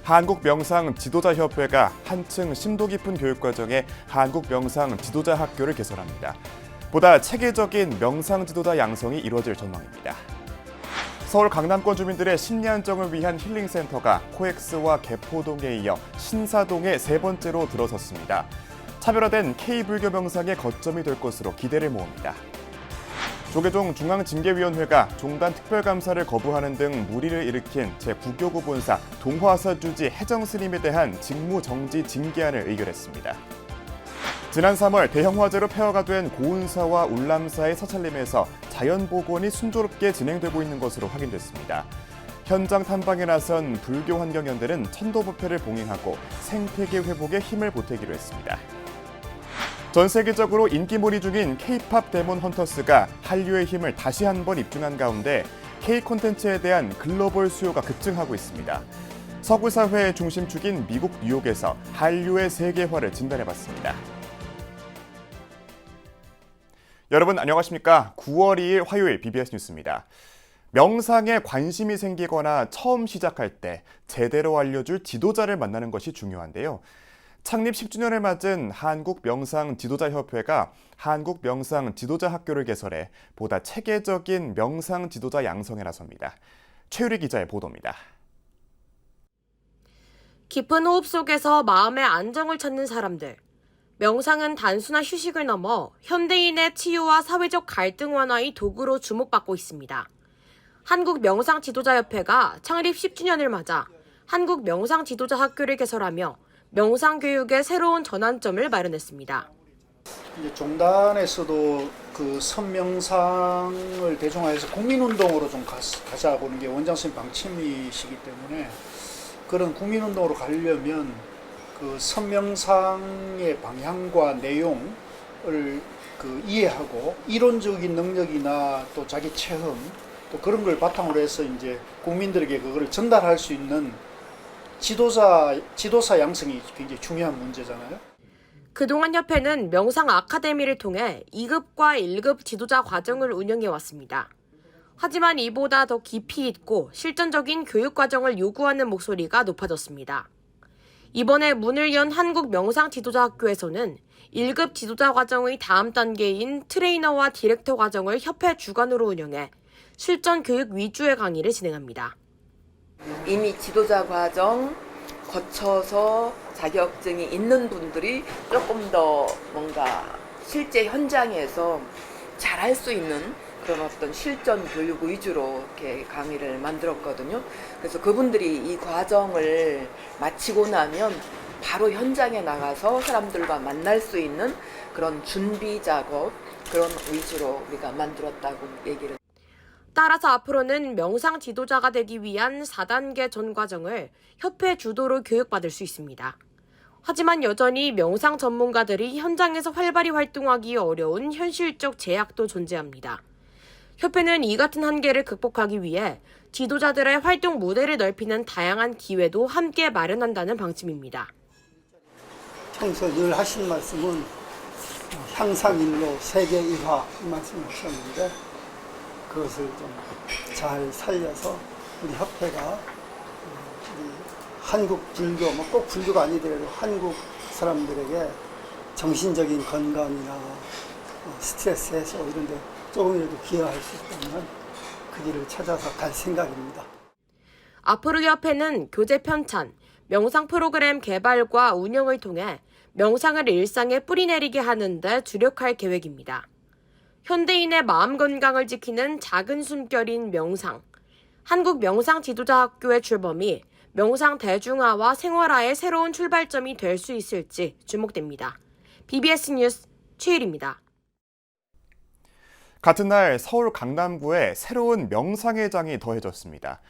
한국명상지도자협회가 한층 심도 깊은 교육과정의 한국명상지도자학교를 개설합니다. 보다 체계적인 명상지도자 양성이 이루어질 전망입니다. 서울 강남권 주민들의 심리 안정을 위한 힐링센터가 코엑스와 개포동에 이어 신사동에 세 번째로 들어섰습니다. 차별화된 K불교 명상의 거점이 될 것으로 기대를 모읍니다. 조계종 중앙징계위원회가 종단 특별감사를 거부하는 등 물의를 일으킨 제9교구 본사 동화사주지 해정스님에 대한 직무정지 징계안을 의결했습니다. 지난 3월 대형 화재로 폐허가 된 고운사와 울람사의 사찰림에서 자연복원이 순조롭게 진행되고 있는 것으로 확인됐습니다. 현장 탐방에 나선 불교환경연대는 천도부패를 봉행하고 생태계 회복에 힘을 보태기로 했습니다. 전 세계적으로 인기몰이 중인 K-팝 데몬 헌터스가 한류의 힘을 다시 한번 입증한 가운데 K 콘텐츠에 대한 글로벌 수요가 급증하고 있습니다. 서구 사회의 중심축인 미국 뉴욕에서 한류의 세계화를 진단해봤습니다. 여러분 안녕하십니까? 9월 2일 화요일 BBS 뉴스입니다. 명상에 관심이 생기거나 처음 시작할 때 제대로 알려줄 지도자를 만나는 것이 중요한데요. 창립 10주년을 맞은 한국명상지도자협회가 한국명상지도자학교를 개설해 보다 체계적인 명상지도자 양성에 나섭니다. 최유리 기자의 보도입니다. 깊은 호흡 속에서 마음의 안정을 찾는 사람들. 명상은 단순한 휴식을 넘어 현대인의 치유와 사회적 갈등 완화의 도구로 주목받고 있습니다. 한국명상지도자협회가 창립 10주년을 맞아 한국명상지도자학교를 개설하며 명상교육의 새로운 전환점을 마련했습니다. 이제 종단에서도 그 선명상을 대중화해서 국민운동으로 좀 가자고 하는 게 원장 선생님 방침이시기 때문에 그런 국민운동으로 가려면 그 선명상의 방향과 내용을 그 이해하고 이론적인 능력이나 또 자기 체험 또 그런 걸 바탕으로 해서 이제 국민들에게 그거를 전달할 수 있는 지도사 양성이 굉장히 중요한 문제잖아요. 그동안 협회는 명상 아카데미를 통해 2급과 1급 지도자 과정을 운영해 왔습니다. 하지만 이보다 더 깊이 있고 실전적인 교육 과정을 요구하는 목소리가 높아졌습니다. 이번에 문을 연 한국명상지도자학교에서는 1급 지도자 과정의 다음 단계인 트레이너와 디렉터 과정을 협회 주관으로 운영해 실전 교육 위주의 강의를 진행합니다. 이미 지도자 과정 거쳐서 자격증이 있는 분들이 조금 더 뭔가 실제 현장에서 잘할 수 있는 그런 어떤 실전 교육 위주로 이렇게 강의를 만들었거든요. 그래서 그분들이 이 과정을 마치고 나면 바로 현장에 나가서 사람들과 만날 수 있는 그런 준비 작업 그런 위주로 우리가 만들었다고 얘기를. 따라서 앞으로는 명상 지도자가 되기 위한 4단계 전 과정을 협회 주도로 교육받을 수 있습니다. 하지만 여전히 명상 전문가들이 현장에서 활발히 활동하기 어려운 현실적 제약도 존재합니다. 협회는 이 같은 한계를 극복하기 위해 지도자들의 활동 무대를 넓히는 다양한 기회도 함께 마련한다는 방침입니다. 평소 늘 하신 말씀은 향상일로 세계일화 이 말씀하셨는데 그것을 좀 잘 살려서 우리 협회가 우리 한국 불교, 꼭 불교가 아니더라도 한국 사람들에게 정신적인 건강이나 스트레스 해소 이런 데 조금이라도 기여할 수 있다면 그 길을 찾아서 갈 생각입니다. 앞으로 협회는 교재 편찬, 명상 프로그램 개발과 운영을 통해 명상을 일상에 뿌리내리게 하는 데 주력할 계획입니다. 현대인의 마음 건강을 지키는 작은 숨결인 명상. 한국명상지도자학교의 출범이 명상 대중화와 생활화의 새로운 출발점이 될 수 있을지 주목됩니다. BBS 뉴스 최일입니다. 같은 날 서울 강남구에 새로운 명상회장이 더해졌습니다.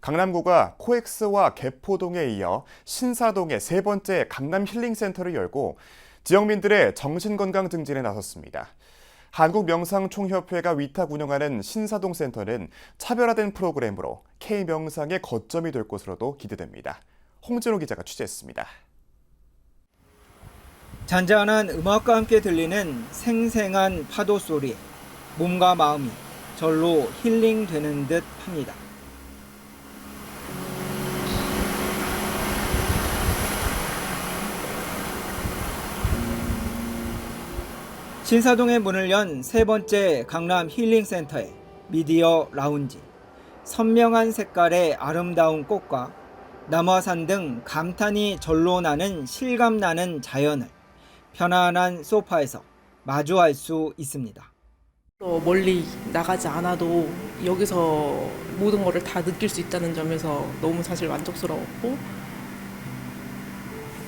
강남구가 코엑스와 개포동에 이어 신사동에 세 번째 강남 힐링센터를 열고 지역민들의 정신건강 증진에 나섰습니다. 한국명상총협회가 위탁 운영하는 신사동 센터는 차별화된 프로그램으로 K명상의 거점이 될 것으로도 기대됩니다. 홍진호 기자가 취재했습니다. 잔잔한 음악과 함께 들리는 생생한 파도 소리, 몸과 마음이 절로 힐링되는 듯 합니다. 신사동에 문을 연 세 번째 강남 힐링센터의 미디어 라운지. 선명한 색깔의 아름다운 꽃과 남화산 등 감탄이 절로 나는 실감나는 자연을 편안한 소파에서 마주할 수 있습니다. 멀리 나가지 않아도 여기서 모든 거를 다 느낄 수 있다는 점에서 너무 사실 만족스러웠고,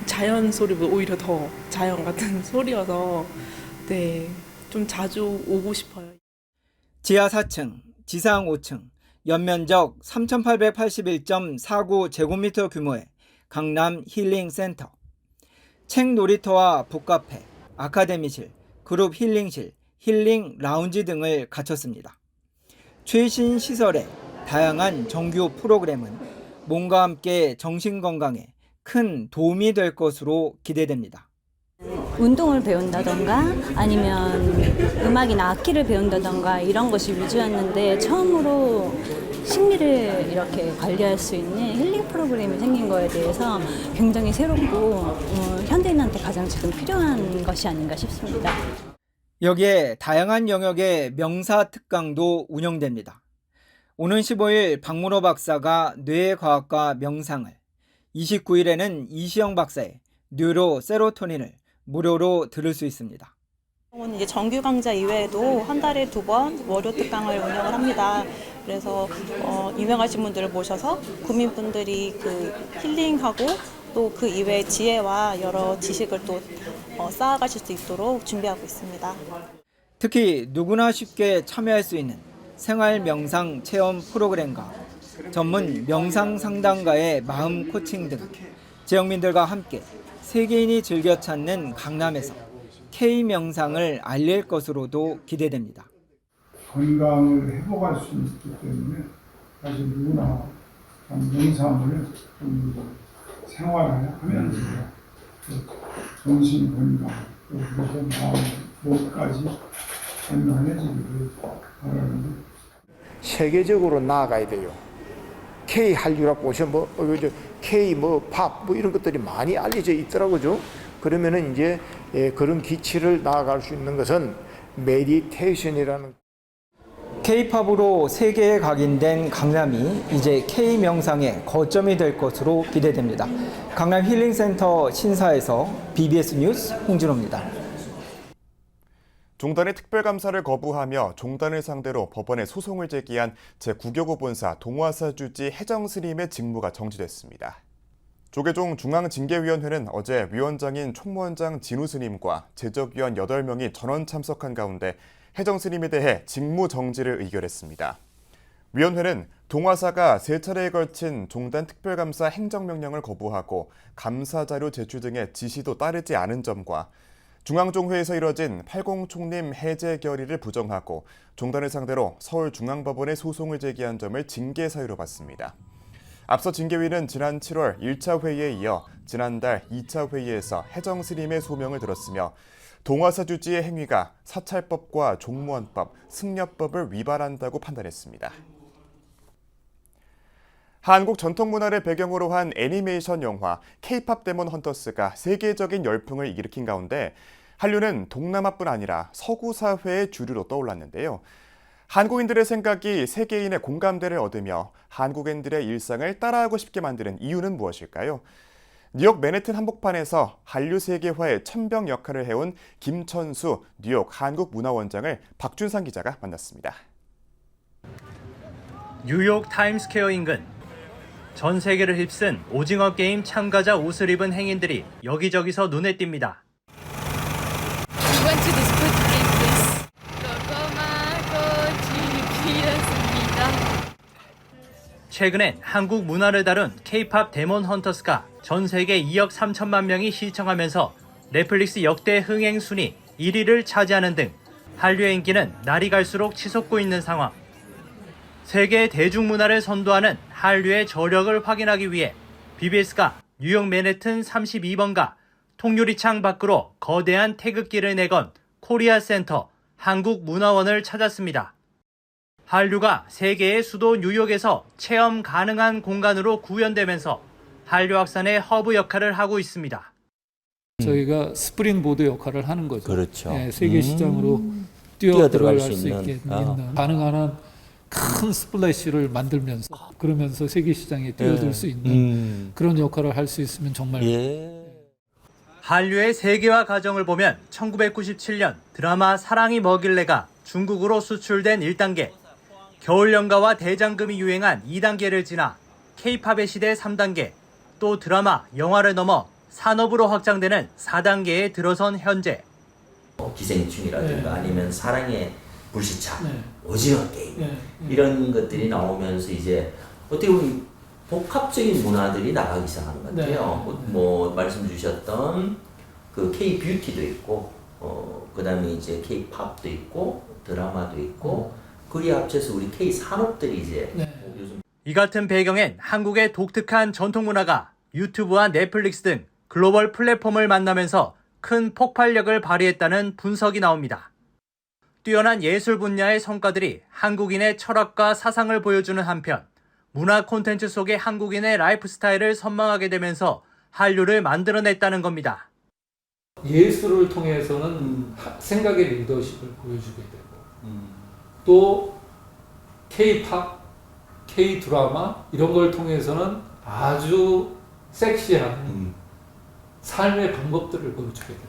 자연 소리보다 오히려 더 자연 같은 소리여서 네, 좀 자주 오고 싶어요. 지하 4층, 지상 5층, 연면적 3,881.49제곱미터 규모의 강남 힐링센터. 책 놀이터와 북카페, 아카데미실, 그룹 힐링실, 힐링 라운지 등을 갖췄습니다. 최신 시설에 다양한 정규 프로그램은 몸과 함께 정신 건강에 큰 도움이 될 것으로 기대됩니다. 운동을 배운다던가 아니면 음악이나 악기를 배운다던가 이런 것이 위주였는데 처음으로 심리를 이렇게 관리할 수 있는 힐링 프로그램이 생긴 거에 대해서 굉장히 새롭고 현대인한테 가장 지금 필요한 것이 아닌가 싶습니다. 여기에 다양한 영역의 명사 특강도 운영됩니다. 오는 15일 박문호 박사가 뇌과학과 명상을, 29일에는 이시영 박사의 뉴로 세로토닌을 무료로 들을 수 있습니다. 이제 정규 강좌 이외에도 한 달에 2번 월요 특강을 운영을 합니다. 그래서 유명하신 분들을 모셔서 구민분들이 그 힐링하고 또 그 이외의 지혜와 여러 지식을 또 쌓아가실 수 있도록 준비하고 있습니다. 특히 누구나 쉽게 참여할 수 있는 생활 명상 체험 프로그램과 전문 명상 상담가의 마음 코칭 등 지역민들과 함께 세계인이 즐겨 찾는 강남에서 K-명상을 알릴 것으로도 기대됩니다. 건강을 회복할 수 있기 때문에 사실 누구나 명상을 좀 생활하면서 정신 건강, 또 그래서 마음, 몸까지 건강해지기를 바라는데 세계적으로 나아가야 돼요. K 한류라고 보시면 K 팝 이런 것들이 많이 알려져 있더라고요. 그러면은 이제 그런 기치를 나아갈 수 있는 것은 메디테이션이라는. K-팝으로 세계에 각인된 강남이 이제 K-명상의 거점이 될 것으로 기대됩니다. 강남 힐링센터 신사에서 BBS 뉴스 홍진호입니다. 종단의 특별감사를 거부하며 종단을 상대로 법원에 소송을 제기한 제9교구 본사 동화사 주지 혜정 스님의 직무가 정지됐습니다. 조계종 중앙징계위원회는 어제 위원장인 총무원장 진우 스님과 제적위원 8명이 전원 참석한 가운데 혜정 스님에 대해 직무 정지를 의결했습니다. 위원회는 동화사가 3차례에 걸친 종단 특별감사 행정명령을 거부하고 감사자료 제출 등의 지시도 따르지 않은 점과 중앙종회에서 이뤄진 80총림 해제 결의를 부정하고 종단을 상대로 서울중앙법원에 소송을 제기한 점을 징계 사유로 봤습니다. 앞서 징계위는 지난 7월 1차 회의에 이어 지난달 2차 회의에서 혜정 스님의 소명을 들었으며 동화사 주지의 행위가 사찰법과 종무원법, 승려법을 위반한다고 판단했습니다. 한국 전통문화를 배경으로 한 애니메이션 영화 K-팝 데몬 헌터스가 세계적인 열풍을 일으킨 가운데 한류는 동남아뿐 아니라 서구 사회의 주류로 떠올랐는데요. 한국인들의 생각이 세계인의 공감대를 얻으며 한국인들의 일상을 따라하고 싶게 만드는 이유는 무엇일까요? 뉴욕 맨해튼 한복판에서 한류 세계화의 천병 역할을 해온 김천수 뉴욕 한국문화원장을 박준상 기자가 만났습니다. 뉴욕 타임스퀘어 인근. 전 세계를 휩쓴 오징어 게임 참가자 옷을 입은 행인들이 여기저기서 눈에 띕니다. 최근엔 한국 문화를 다룬 K-팝 데몬 헌터스가 전 세계 2억 3천만 명이 시청하면서 넷플릭스 역대 흥행 순위 1위를 차지하는 등 한류의 인기는 날이 갈수록 치솟고 있는 상황. 세계 대중문화를 선도하는 한류의 저력을 확인하기 위해 BBS가 뉴욕 맨해튼 32번가 통유리창 밖으로 거대한 태극기를 내건 코리아 센터 한국문화원을 찾았습니다. 한류가 세계의 수도 뉴욕에서 체험 가능한 공간으로 구현되면서 한류 확산의 허브 역할을 하고 있습니다. 저희가 스프링보드 역할을 하는 거죠. 그렇죠. 예, 세계 시장으로 뛰어들어갈 수 있게 있는 가능한 한 큰 스플래시를 만들면서 그러면서 세계 시장에 뛰어들 수 있는 그런 역할을 할 수 있으면 정말 한류의 세계화 과정을 보면 1997년 드라마 사랑이 뭐길래가 중국으로 수출된 1단계, 겨울연가와 대장금이 유행한 2단계를 지나 K-팝의 시대 3단계, 또 드라마, 영화를 넘어 산업으로 확장되는 4단계에 들어선 현재. 기생충이라든가 아니면 사랑의 불시착, 오징어 게임 이런 것들이 나오면서 이제 어떻게 보면 복합적인 문화들이 나가기 시작하는 것 같아요. 뭐 말씀 주셨던 그 K 뷰티도 있고, 그다음에 이제 K 팝도 있고, 드라마도 있고, 그에 합쳐서 우리 K 산업들이 이제 요즘 이 같은 배경엔 한국의 독특한 전통 문화가 유튜브와 넷플릭스 등 글로벌 플랫폼을 만나면서 큰 폭발력을 발휘했다는 분석이 나옵니다. 뛰어난 예술 분야의 성과들이 한국인의 철학과 사상을 보여주는 한편 문화 콘텐츠 속의 한국인의 라이프 스타일을 선망하게 되면서 한류를 만들어냈다는 겁니다. 예술을 통해서는 생각의 리더십을 보여주게 되고 또 K-팝, K-드라마 이런 걸 통해서는 아주 섹시한 삶의 방법들을 보여주게 됩니다.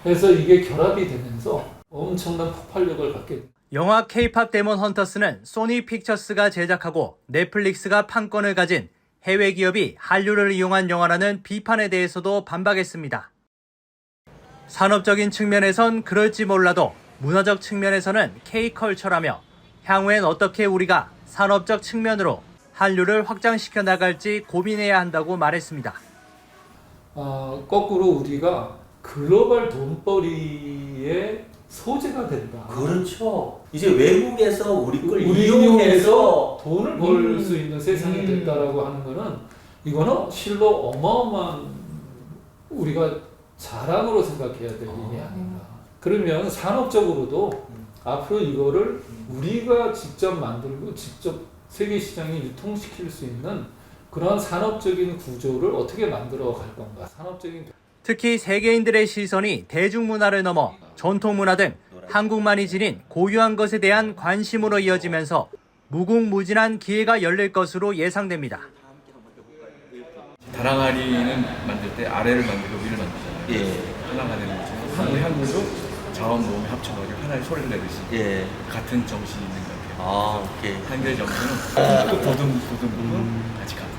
그래서 이게 결합이 되면서 엄청난 폭발력을 갖게 됩니다. 영화 K-팝 데몬 헌터스는 소니 픽처스가 제작하고 넷플릭스가 판권을 가진 해외 기업이 한류를 이용한 영화라는 비판에 대해서도 반박했습니다. 산업적인 측면에선 그럴지 몰라도 문화적 측면에서는 K-컬처라며 향후엔 어떻게 우리가 산업적 측면으로 한류를 확장시켜 나갈지 고민해야 한다고 말했습니다. 거꾸로 우리가 글로벌 돈벌이의 소재가 된다. 그렇죠. 이제 외국에서 우리 걸 이용해서 돈을 벌 수 있는 세상이 됐다라고 하는 거는 이거는 실로 어마어마한 우리가 자랑으로 생각해야 될 일이 아닌가. 그러면 산업적으로도 앞으로 이거를 우리가 직접 만들고 직접 세계 시장에 유통시킬 수 있는 그런 산업적인 구조를 어떻게 만들어 갈 건가. 특히 세계인들의 시선이 대중문화를 넘어 전통문화 등 한국만이 지닌 고유한 것에 대한 관심으로 이어지면서 무궁무진한 기회가 열릴 것으로 예상됩니다. 다랑아리는 만들 때 아래를 만들고 위를 만들잖아요. 하나가 되는 거죠. 우리 한국도 자원 모험에 합쳐가지고 하나의 소리를 내듯이 같은 정신이 있는 것 같아요. 한계의 정신은 또 도듬 같이 갖고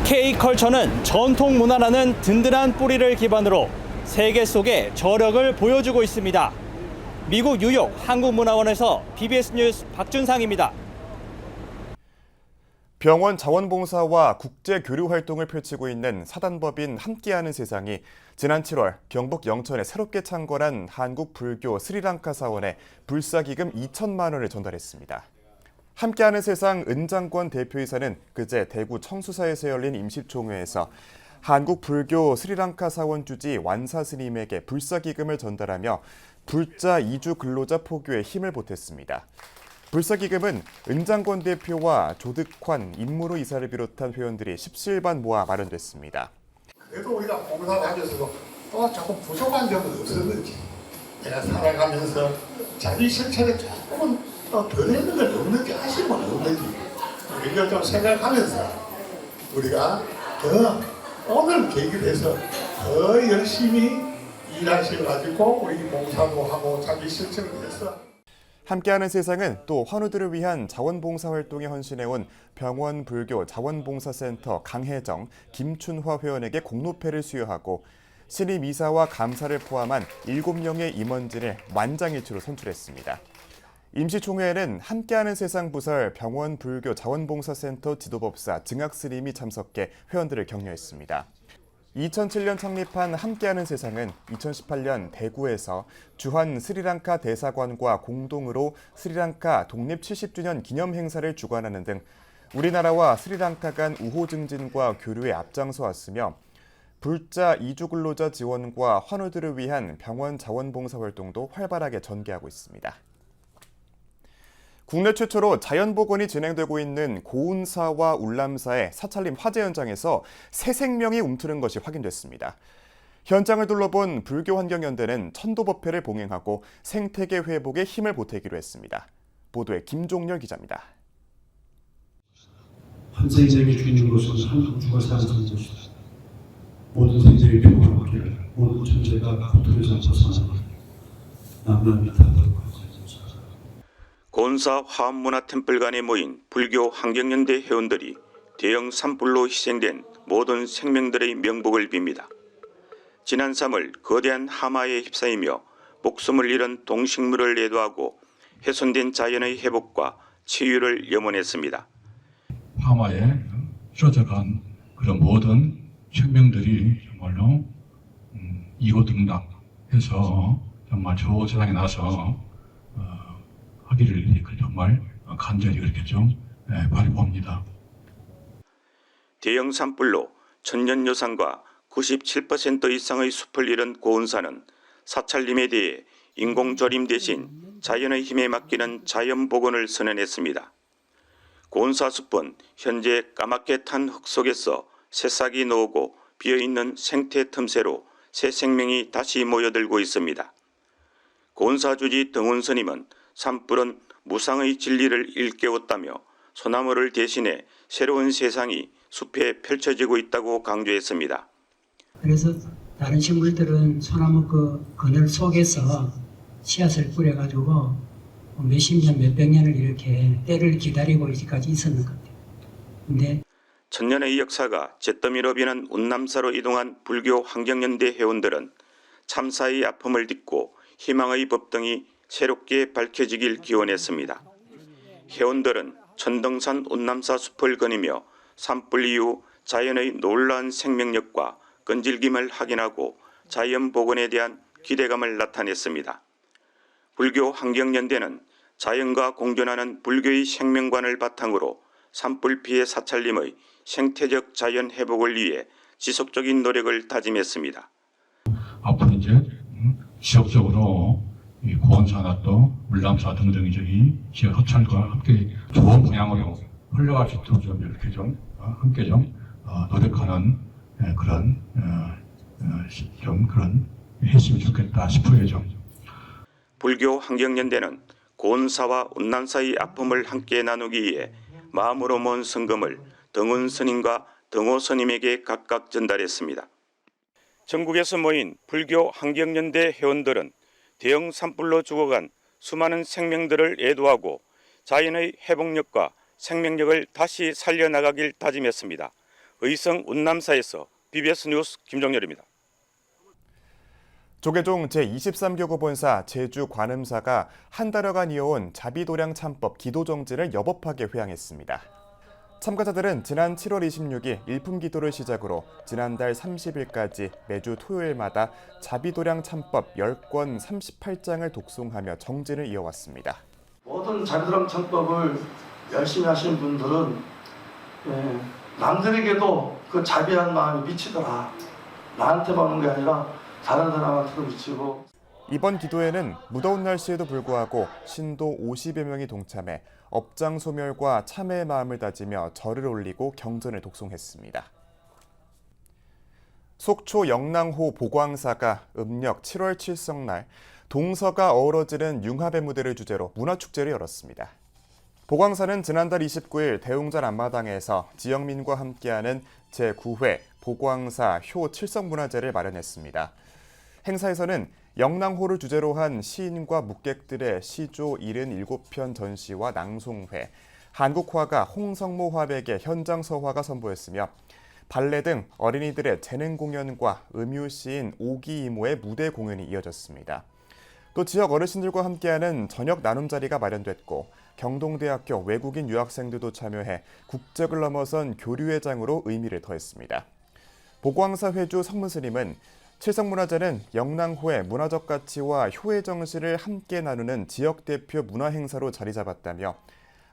K-컬처는 전통 문화라는 든든한 뿌리를 기반으로 세계 속의 저력을 보여주고 있습니다. 미국 뉴욕 한국문화원에서 BBS 뉴스 박준상입니다. 병원 자원봉사와 국제 교류 활동을 펼치고 있는 사단법인 함께하는 세상이 지난 7월 경북 영천에 새롭게 창건한 한국 불교 스리랑카 사원에 불사기금 2천만 원을 전달했습니다. 함께하는 세상 은장권 대표이사는 그제 대구 청수사에서 열린 임시총회에서 한국 불교 스리랑카 사원 주지 완사 스님에게 불사기금을 전달하며 불자 이주 근로자 포교에 힘을 보탰습니다. 불사기금은 은장권 대표와 조득환, 임무로 이사를 비롯한 회원들이 17반 모아 마련됐습니다. 그래도 우리가 봉사하면서도 또 조금 부족한 점은 없었는지 내가 살아가면서 자기 실천에 조금은 더 했는 건 없는지 아쉬움은 없는지 우리가 좀 생각하면서 우리가 더 오늘 계기로 해서 더 열심히 일하셔가지고 우리 봉사도 하고 자기 실천을 해서 함께하는 세상은 또 환우들을 위한 자원봉사 활동에 헌신해온 병원 불교 자원봉사센터 강혜정, 김춘화 회원에게 공로패를 수여하고 신임 이사와 감사를 포함한 7명의 임원진을 만장일치로 선출했습니다. 임시총회에는 함께하는 세상 부설 병원 불교 자원봉사센터 지도법사 증학스님이 참석해 회원들을 격려했습니다. 2007년 창립한 함께하는 세상은 2018년 대구에서 주한 스리랑카 대사관과 공동으로 스리랑카 독립 70주년 기념 행사를 주관하는 등 우리나라와 스리랑카 간 우호 증진과 교류에 앞장서 왔으며 불자 이주 근로자 지원과 환우들을 위한 병원 자원봉사 활동도 활발하게 전개하고 있습니다. 국내 최초로 자연복원이 진행되고 있는 고운사와 울남사의 사찰림 화재 현장에서 새 생명이 움트는 것이 확인됐습니다. 현장을 둘러본 불교환경연대는 천도법회를 봉행하고 생태계 회복에 힘을 보태기로 했습니다. 보도에 김종렬 기자입니다. 한 생명의 주인으로서는 한 우주가 살아가는 것이다. 모든 생명의 평화롭기를 모든 천재가 고통에서 벗어나는 남남이다. 고운사 화합문화템플관에 모인 불교 환경연대 회원들이 대형 산불로 희생된 모든 생명들의 명복을 빕니다. 지난 3월 거대한 하마에 휩싸이며 목숨을 잃은 동식물을 애도하고 훼손된 자연의 회복과 치유를 염원했습니다. 하마에 휘어져간 그런 모든 생명들이 정말로 이고등락해서 정말 저 세상에 나서 하기를 정말 간절히 그렇게 좀 바라봅니다. 대형 산불로 천년여상과 97% 이상의 숲을 잃은 고운사는 사찰림에 대해 인공조림 대신 자연의 힘에 맡기는 자연복원을 선언했습니다. 고운사 숲은 현재 까맣게 탄 흙 속에서 새싹이 나오고 비어있는 생태 틈새로 새 생명이 다시 모여들고 있습니다. 고운사 주지 등훈 스님은 산불은 무상의 진리를 일깨웠다며 소나무를 대신해 새로운 세상이 숲에 펼쳐지고 있다고 강조했습니다. 그래서 다른 식물들은 소나무 그 그늘 속에서 씨앗을 뿌려가지고 몇십 년, 몇백 년을 이렇게 때를 기다리고 여기까지 있었는 것 같아요. 근데 천년의 역사가 잿더미로 비는 운남사로 이동한 불교 환경연대 회원들은 참사의 아픔을 딛고 희망의 법등이 새롭게 밝혀지길 기원했습니다. 회원들은 천등산 운남사 숲을 거니며 산불 이후 자연의 놀라운 생명력과 끈질김을 확인하고 자연 복원에 대한 기대감을 나타냈습니다. 불교 환경연대는 자연과 공존하는 불교의 생명관을 바탕으로 산불 피해 사찰림의 생태적 자연 회복을 위해 지속적인 노력을 다짐했습니다. 앞으로 이제 지역적으로 이 고운사나 또 울남사 등등 이제 이 지역 사찰과 함께 좋은 방향으로 흘러갈 수 있도록 좀 이렇게 좀 함께 좀 노력하는 그런 좀 그런 했으면 좋겠다 싶어요 좀. 불교 환경연대는 고운사와 운남사의 아픔을 함께 나누기 위해 마음으로 모은 성금을 등훈 스님과 등호 스님에게 각각 전달했습니다. 전국에서 모인 불교 환경연대 회원들은 대형 산불로 죽어간 수많은 생명들을 애도하고 자연의 회복력과 생명력을 다시 살려나가길 다짐했습니다. 의성 운남사에서 BBS 뉴스 김정렬입니다. 조계종 제23교구 본사 제주 관음사가 한 달여간 이어온 자비도량 참법 기도정진을 여법하게 회항했습니다. 참가자들은 지난 7월 26일 일품 기도를 시작으로 지난달 30일까지 매주 토요일마다 자비도량 참법 10권 38장을 독송하며 정진을 이어왔습니다. 모든 자비도량 참법을 열심히 하시는 분들은 남들에게도 그 자비한 마음이 미치더라. 나한테만 오는 게 아니라 다른 사람한테도 미치고. 이번 기도에는 무더운 날씨에도 불구하고 신도 50여 명이 동참해 업장 소멸과 참회의 마음을 다지며 절을 올리고 경전을 독송했습니다. 속초 영랑호 보광사가 음력 7월 칠성날 동서가 어우러지는 융합의 무대를 주제로 문화축제를 열었습니다. 보광사는 지난달 29일 대웅전 앞마당에서 지역민과 함께하는 제9회 보광사 효 칠성문화제를 마련했습니다. 행사에서는 영랑호를 주제로 한 시인과 묵객들의 시조 77편 전시와 낭송회, 한국화가 홍성모 화백의 현장 서화가 선보였으며 발레 등 어린이들의 재능 공연과 음유 시인 오기 이모의 무대 공연이 이어졌습니다. 또 지역 어르신들과 함께하는 저녁 나눔 자리가 마련됐고 경동대학교 외국인 유학생들도 참여해 국적을 넘어선 교류의 장으로 의미를 더했습니다. 보광사 회주 성문스님은 칠성문화제는 영랑호의 문화적 가치와 효의 정신을 함께 나누는 지역 대표 문화 행사로 자리 잡았다며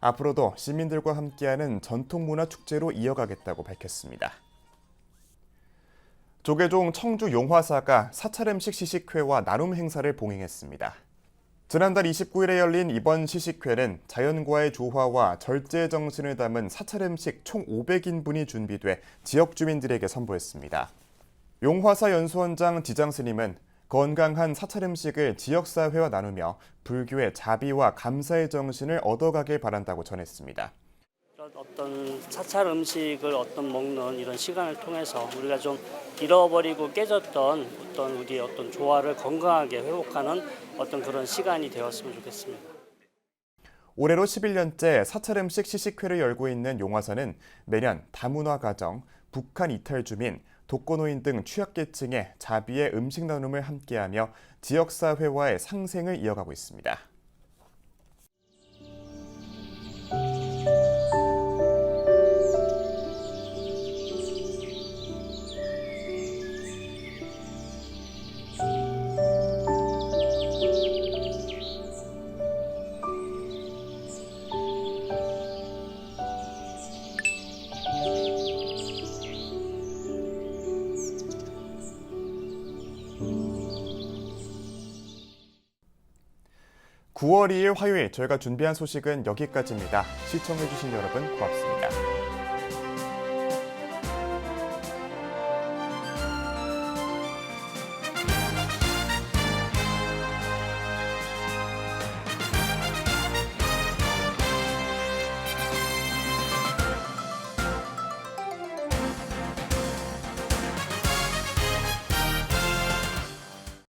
앞으로도 시민들과 함께하는 전통문화 축제로 이어가겠다고 밝혔습니다. 조계종 청주 용화사가 사찰음식 시식회와 나눔 행사를 봉행했습니다. 지난달 29일에 열린 이번 시식회는 자연과의 조화와 절제 정신을 담은 사찰 음식 총 500인분이 준비돼 지역 주민들에게 선보였습니다. 용화사 연수원장 지장스님은 건강한 사찰 음식을 지역사회와 나누며 불교의 자비와 감사의 정신을 얻어가길 바란다고 전했습니다. 어떤 사찰 음식을 먹는 이런 시간을 통해서 우리가 좀 잃어버리고 깨졌던 우리의 조화를 건강하게 회복하는 그런 시간이 되었으면 좋겠습니다. 올해로 11년째 사찰 음식 시식회를 열고 있는 용화사는 매년 다문화 가정, 북한 이탈 주민, 독거노인 등 취약계층의 자비의 음식 나눔을 함께하며 지역사회와의 상생을 이어가고 있습니다. (9월 2일) 화요일 저희가 준비한 소식은 여기까지입니다. 시청해주신 여러분 고맙습니다.